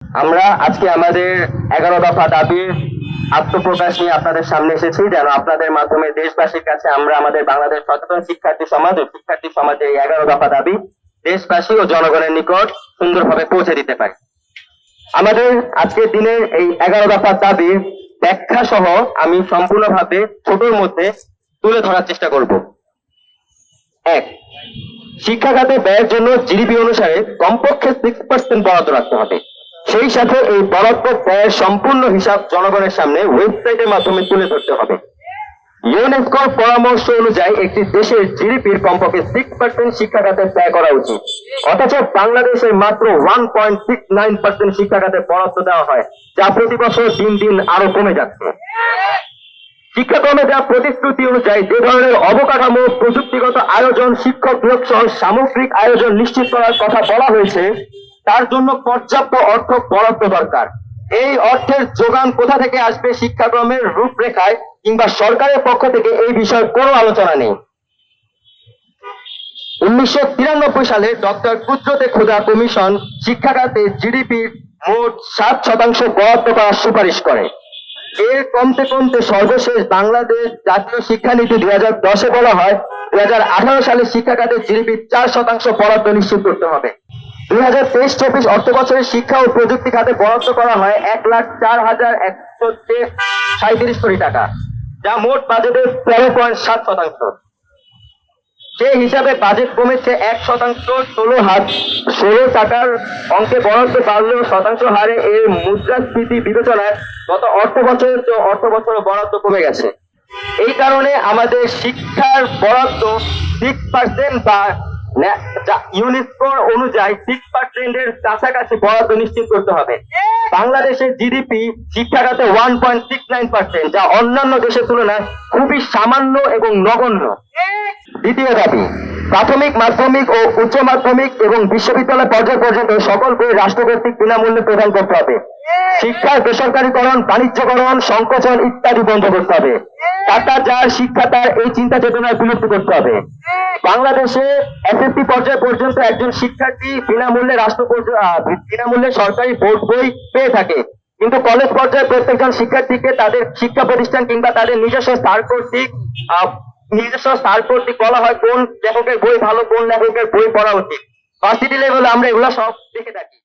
আমরা আজকে আমাদের 11 দফা দাবির আত্মপ্রকাশ নিয়ে আপনাদের সামনে এসেছি, যেন আপনাদের মাধ্যমে দেশবাসীর কাছে আমরা আমাদের বাংলাদেশ সচেতন শিক্ষার্থী সমাজ ও শিক্ষার্থী সমাজের এই 11 দফা দাবি দেশবাসী ও জনগণের নিকট সুন্দরভাবে পৌঁছে দিতে পারি। আমাদের আজকের দিনের এই 11 দফা দাবির ব্যাখ্যা সহ আমি সম্পূর্ণভাবে ছোটর মধ্যে তুলে ধরার চেষ্টা করব। 1, শিক্ষা খাতে ব্যয়ের জন্য জিডিপি অনুসারে কমপক্ষে 6% বরাদ্দ রাখতে হবে। সেই সাথে এই বরাদ্দ ব্যয়ের সম্পূর্ণ হিসাব জনগণের সামনে ওয়েবসাইটের মাধ্যমে তুলে ধরতে হবে। ইউনেস্কোর পরামর্শ অনুযায়ী একটি দেশের জিডিপির কমপক্ষে 6% শিক্ষা খাতে ব্যয় করা উচিত, অথচ বাংলাদেশের মাত্র 1.69% শিক্ষা খাতে বরাদ্দ দেওয়া হয়, যা প্রতি বছর দিন দিন আরো কমে যাচ্ছে। শিক্ষাক্রমে যা প্রতিশ্রুতি অনুযায়ী যে ধরনের অবকাঠামো, প্রযুক্তিগত আয়োজন, শিক্ষক নিয়োগ সহ সামগ্রিক আয়োজন নিশ্চিত করার কথা বলা হয়েছে, তার জন্য পর্যাপ্ত অর্থ বরাদ্দ দরকার। এই অর্থের যোগান কোথা থেকে আসবে শিক্ষাক্রমের রূপরেখায় কিংবা সরকারের পক্ষ থেকে এই বিষয়ে কোনো আলোচনা নেই। 1993 সালে ডক্টর কুদরতে খোদা কমিশন শিক্ষা খাতে জিডিপির মোট 7% বরাদ্দ করার সুপারিশ করে। এর কমতে কমতে সর্বশেষ বাংলাদেশ জাতীয় শিক্ষানীতি 2010-এ বলা হয় 2018 সালে শিক্ষা খাতে জিডিপি 4% বরাদ্দ নিশ্চিত করতে হবে। 2023-24 অর্থ বছরে শিক্ষা ও প্রযুক্তি খাতে বরাদ্দ করা হয় 1,04,137 কোটি টাকা, যা মোট বাজেটের 13.7%। সেই হিসাবে বাজেট কমেছে 1%, 16 টাকার অঙ্কে বরাদ্দ বাড়লেও শতাংশ হারে এর মুদ্রাস্ফীতি বিবেচনায় গত অর্থ বছরে বরাদ্দ কমে গেছে। এই কারণে আমাদের শিক্ষার বরাদ্দ 6% বা ইউনেস্কো অনুযায়ী 6% এর কাছাকাছি বরাদ্দ নিশ্চিত করতে হবে। বাংলাদেশের জিডিপি শিক্ষা খাতে 1.69%, যা অন্যান্য দেশের তুলনায় খুবই সামান্য এবং নগণ্য। দ্বিতীয় দাবি, প্রাথমিক, মাধ্যমিক ও উচ্চ মাধ্যমিক এবং বিশ্ববিদ্যালয় পর্যায় পর্যন্ত সকল বই রাষ্ট্র কর্তৃক বিনামূল্যে প্রদান করতে হবে। শিক্ষার বেসরকারীকরণ, বাণিজ্যকরণ, সংকোচন ইত্যাদি বন্ধ করতে হবে। টাকা যার, শিক্ষা তার, এই চিন্তা চেতনায় বিলুপ্ত করতে হবে। বাংলাদেশে এসএসসি পর্যায় পর্যন্ত একজন শিক্ষার্থী বিনামূল্যে সরকারি বোর্ড বই পেয়ে থাকে, কিন্তু কলেজ পর্যায়ে প্রত্যেকজন শিক্ষার্থীকে তাদের শিক্ষা প্রতিষ্ঠান কিংবা তাদের নিজস্ব স্থান কর্তৃক বলা হয় কোন লেখকের বই ভালো, কোন লেখকের বই পড়া উচিত। ভার্সিটি লেভেলে আমরা এগুলো সব দেখে থাকি।